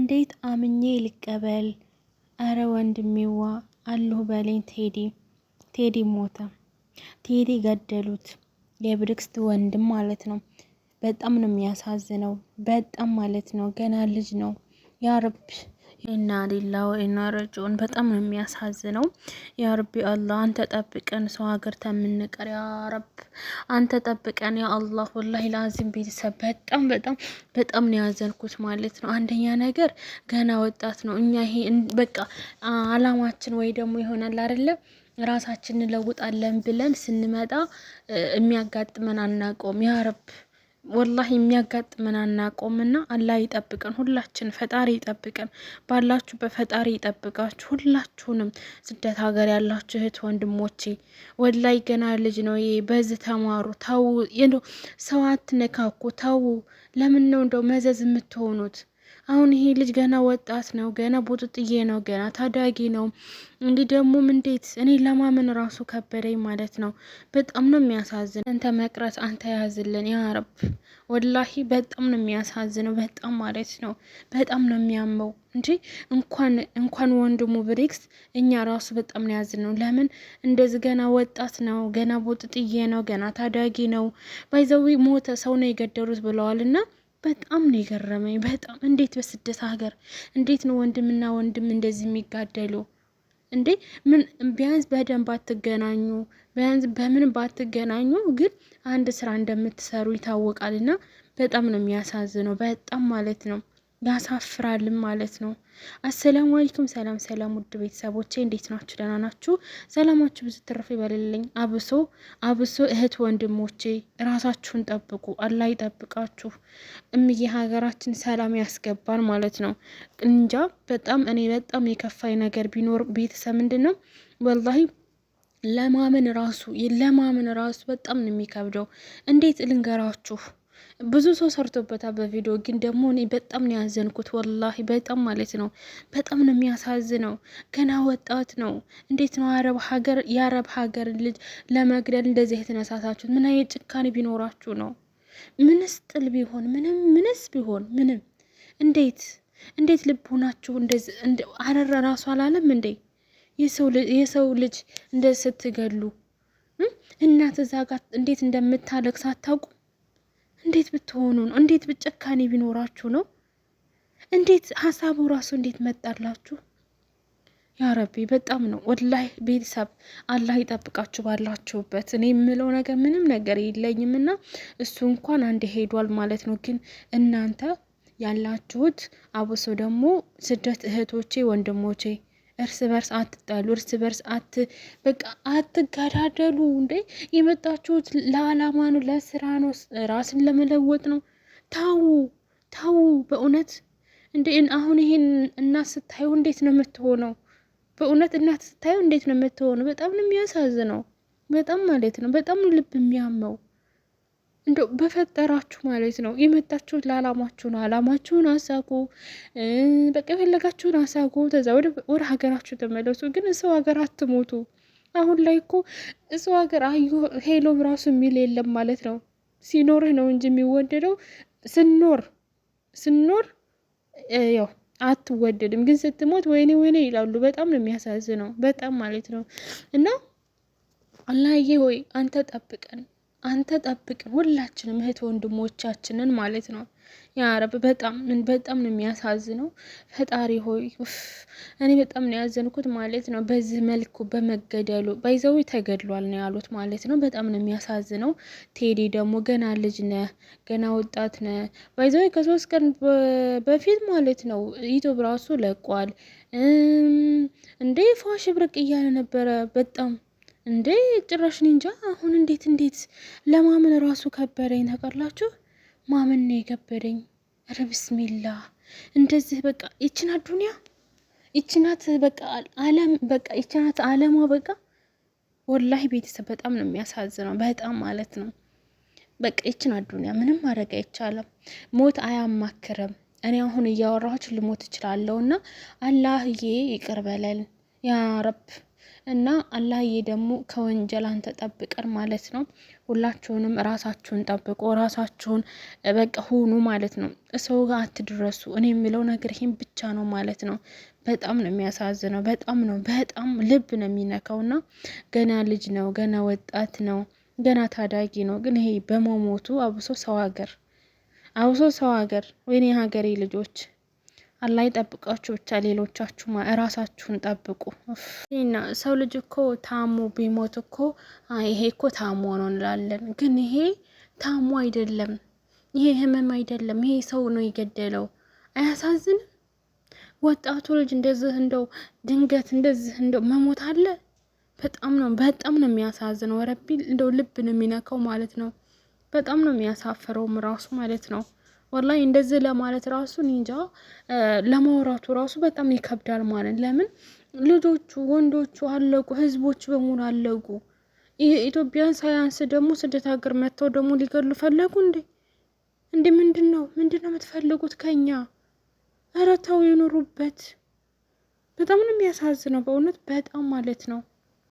እንዴት አምኜ ልቀበል? አረ ወንድሜዋ አለሁ በለኝ። ቴዲ ሞተ። ቴዲ ገደሉት። የብርክስት ወንድም ማለት ነው። በጣም ነው የሚያሳዝነው። በጣም ማለት ነው። ገና ልጅ ነው። ያ ረብ ኢና ሊላ ወኢና ረጂዑን። በጣም ነው የሚያሳዝነው። ያ ረቢ አላህ አንተ ጠብቀን፣ ሰው ሀገር ተምንቀር ያ ረብ አንተ ጠብቀን ያ አላህ። ወላሂ ላዚም ቤተሰብ በጣም በጣም በጣም ነው ያዘንኩት ማለት ነው። አንደኛ ነገር ገና ወጣት ነው። እኛ ይሄ በቃ አላማችን ወይ ደግሞ ይሆናል አይደለ ራሳችንን እንለውጣለን ብለን ስንመጣ የሚያጋጥመን አናቆም ያ ረብ ወላሂ የሚያጋጥመን አናቆምና አላህ ይጠብቀን። ሁላችን ፈጣሪ ይጠብቀን። ባላችሁ በፈጣሪ ይጠብቃችሁ ሁላችሁንም። ስደት ሀገር ያላችሁ እህት ወንድሞቼ ወላሂ ገና ልጅ ነው ይሄ። በዚህ ተማሩ። ተው ሰው አትነካኩ። ተው። ለምን ነው እንደው መዘዝ የምትሆኑት? አሁን ይሄ ልጅ ገና ወጣት ነው። ገና ቡጥጥዬ ነው። ገና ታዳጊ ነው። እንዲህ ደግሞ እንዴት እኔ ለማመን ራሱ ከበደኝ ማለት ነው። በጣም ነው የሚያሳዝን። አንተ መቅረት አንተ ያዝልን ያ ረብ። ወላሂ በጣም ነው የሚያሳዝነው። በጣም ማለት ነው። በጣም ነው የሚያመው እንጂ እንኳን ወንድሙ ብሪክስ እኛ ራሱ በጣም ነው ያዝነው። ለምን እንደዚህ ገና ወጣት ነው። ገና ቡጥጥዬ ነው። ገና ታዳጊ ነው። ባይዘዊ ሞተ ሰው ነው የገደሉት ብለዋልና በጣም ነው የገረመኝ። በጣም እንዴት በስደት ሀገር እንዴት ነው ወንድምና ወንድም እንደዚህ የሚጋደሉ እንዴ? ምን ቢያንስ በደንብ ባትገናኙ፣ ቢያንስ በምን ባትገናኙ ግን አንድ ስራ እንደምትሰሩ ይታወቃልና በጣም ነው የሚያሳዝነው። በጣም ማለት ነው ያሳፍራልም ማለት ነው። አሰላሙ አለይኩም። ሰላም ውድ ቤተሰቦቼ እንዴት ናችሁ? ደህና ናችሁ? ሰላማችሁ ብዙ ትርፍ ይበልልኝ። አብሶ እህት ወንድሞቼ ራሳችሁን ጠብቁ። አላህ ይጠብቃችሁ። እምዬ ሀገራችን ሰላም ያስገባን ማለት ነው። እንጃ እኔ በጣም የከፋኝ ነገር ቢኖር ቤተሰብ ምንድን ነው ወላሂ ለማመን ራሱ በጣም ነው የሚከብደው። እንዴት ልንገራችሁ? ብዙ ሰው ሰርቶበታል በቪዲዮ ግን ደግሞ እኔ በጣም ነው ያዘንኩት። ወላሂ በጣም ማለት ነው። በጣም ነው የሚያሳዝነው። ገና ወጣት ነው። እንዴት ነው የአረብ ሀገር ልጅ ለመግደል እንደዚህ የተነሳሳችሁት? ምን አይነት ጭካኔ ቢኖራችሁ ነው? ምንስ ጥል ቢሆን ምንስ ቢሆን እንዴት ልብ ሆናችሁ እንደዚህ አረረ ራሱ አላለም እንዴ? የሰው ልጅ እንደዚህ ስትገሉ እናት እዛ ጋር እንዴት እንደምታለቅስ አታውቁ? እንዴት ብትሆኑ ነው? እንዴት ብጨካኔ ቢኖራችሁ ነው? እንዴት ሀሳቡ ራሱ እንዴት መጣላችሁ? ያ ረቢ በጣም ነው ወላሂ። ቤተሰብ አላህ ይጠብቃችሁ ባላችሁበት። እኔ የምለው ነገር ምንም ነገር የለኝም እና እሱ እንኳን አንድ ሄዷል ማለት ነው። ግን እናንተ ያላችሁት አብሶ ደግሞ ስደት እህቶቼ ወንድሞቼ እርስ በርስ አትጣሉ። እርስ በርስ በቃ አትገዳደሉ። እንዴ የመጣችሁት ለአላማ ነው፣ ለስራ ነው፣ ራስን ለመለወጥ ነው። ታው በእውነት እንዴ አሁን ይሄን እናት ስታዩ እንዴት ነው የምትሆነው? በእውነት እናት ስታዩ እንዴት ነው የምትሆነው? በጣም ነው የሚያሳዝነው። በጣም ማለት ነው። በጣም ነው ልብ የሚያመው። እንደው በፈጠራችሁ ማለት ነው የመጣችሁት ለአላማችሁ ነው። አላማችሁን አሳኩ። በቃ የፈለጋችሁን አሳኩ። ተዛ ወደ ሀገራችሁ ተመለሱ። ግን ሰው ሀገር አትሞቱ። አሁን ላይ እኮ ሰው ሀገር ሄሎም ራሱ የሚል የለም ማለት ነው። ሲኖርህ ነው እንጂ የሚወደደው። ስኖር ያው አትወደድም። ግን ስትሞት ወይኔ ይላሉ። በጣም ነው የሚያሳዝነው። በጣም ማለት ነው። እና አላህዬ ሆይ አንተ ጠብቀን ሁላችንም እህት ወንድሞቻችንን ማለት ነው። ያ ረብ በጣም ነው የሚያሳዝነው። ፈጣሪ ሆይ እኔ በጣም ነው ያዘንኩት ማለት ነው። በዚህ መልኩ በመገደሉ ባይዘው ተገድሏል ነው ያሉት ማለት ነው። በጣም ነው የሚያሳዝነው። ቴዲ ደግሞ ገና ልጅ ነህ፣ ገና ወጣት ነህ። ባይዘው ከ3 ቀን በፊት ማለት ነው ዩቲዩብ ራሱ ለቋል። እንዴ ፋሽ ብርቅ እያለ ነበረ በጣም እንዴ ጭራሽ እንጃ። አሁን እንዴት ለማመን ራሱ ከበደኝ ታውቃላችሁ? ማመን ነው የከበደኝ። ኧረ ቢስሚላህ እንደዚህ በቃ ይችናት ዱንያ ይችናት በቃ ዓለም በቃ ይችናት ዓለሟ በቃ ወላሂ ቤተሰብ በጣም ነው የሚያሳዝነው። በጣም ማለት ነው። በቃ ይችናት ዱንያ ምንም ማድረግ አይቻልም። ሞት አያማክርም። እኔ አሁን እያወራችሁ ልሞት እችላለሁና አላህዬ ይቅር በለን ያ ረብ። እና አላህዬ ደግሞ ከወንጀል አንተ ጠብቀን ማለት ነው። ሁላችሁንም ራሳችሁን ጠብቁ፣ ራሳችሁን በቃ ሁኑ ማለት ነው። ሰው ጋር አትድረሱ። እኔ የሚለው ነገር ይሄን ብቻ ነው ማለት ነው። በጣም ነው የሚያሳዝነው። በጣም ልብ ነው የሚነካው። እና ገና ልጅ ነው፣ ገና ወጣት ነው፣ ገና ታዳጊ ነው። ግን ይሄ በመሞቱ አብሶ ሰው ሀገር ወይኔ ሀገሬ ልጆች አላህ ይጠብቃችሁ። ብቻ ሌሎቻችሁ እራሳችሁን ጠብቁ። እና ሰው ልጅ እኮ ታሞ ቢሞት እኮ ይሄ እኮ ታሞ ነው እንላለን። ግን ይሄ ታሞ አይደለም፣ ይሄ ህመም አይደለም፣ ይሄ ሰው ነው የገደለው። አያሳዝንም? ወጣቱ ልጅ እንደዚህ እንደው ድንገት እንደዚህ እንደው መሞት አለ። በጣም ነው የሚያሳዝነው። ረቢ እንደው ልብ ነው የሚነካው ማለት ነው። በጣም ነው የሚያሳፍረውም ራሱ ማለት ነው። ወላሂ እንደዚህ ለማለት ራሱ እንጃ፣ ለማውራቱ ራሱ በጣም ይከብዳል ማለት። ለምን ልጆቹ ወንዶቹ አለቁ፣ ህዝቦች በሙሉ አለቁ። ኢትዮጵያን ሳያንስ ደግሞ ስደት ሀገር መጥተው ደግሞ ሊገሉ ፈለጉ እንዴ ምንድነው የምትፈልጉት ከኛ? ኧረ ተው ይኑሩበት። በጣም ነው የሚያሳዝነው በእውነት በጣም ማለት ነው።